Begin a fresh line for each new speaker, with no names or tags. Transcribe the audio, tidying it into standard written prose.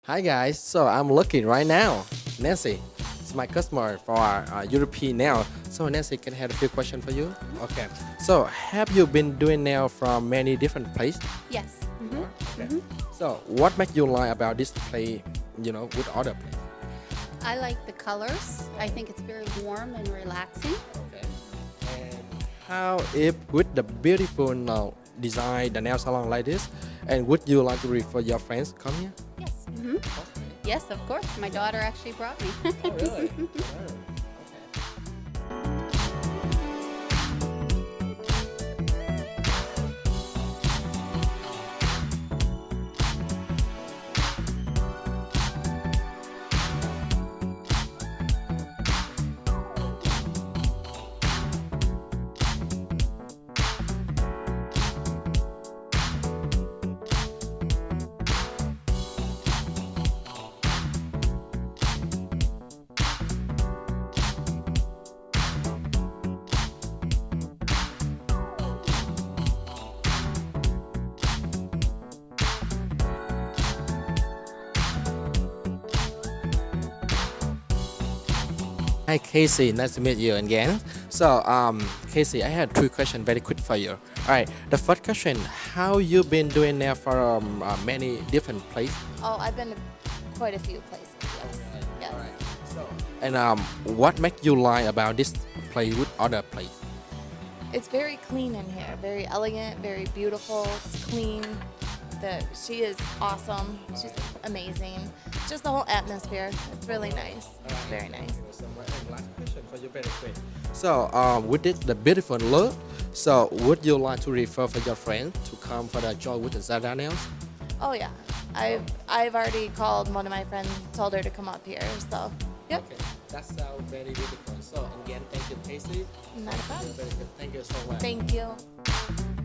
Hi guys, so I'm looking right now. Nancy, it's my customer for European nail. So Nancy, can I have a few questions for you? Okay. So have you been doing nail from many different places?
Yes.
Okay. So what makes you like about this place? With other place?
I like the colors. I think it's very warm and relaxing.
Okay. And how if with the beautiful design the nail salon like this, and would you like to refer your friends come here?
Yes. Yes, of course. My daughter actually brought me.
Oh really? Hi Casey, nice to meet you again. So Casey, I had three questions very quick for you. All right, the first question: how you been doing now for many different places?
Oh, I've been to quite a few places. Yes. Yes.
All right. So and what make you like about this place with other place?
It's very clean in here, very elegant, very beautiful. It's clean. She is awesome. She's amazing. Just the whole atmosphere. It's really nice. It's very nice.
So my last question for you, very quick. So with this the beautiful look, so would you like to refer for your friends to come for the joy with the Zara nails?
Oh yeah, I've already called one of my friends, told her to come up here. So yep,
Okay, that sounds very beautiful. So again, thank you, Casey.
not a problem.
Very good. Thank you so much.
Thank you.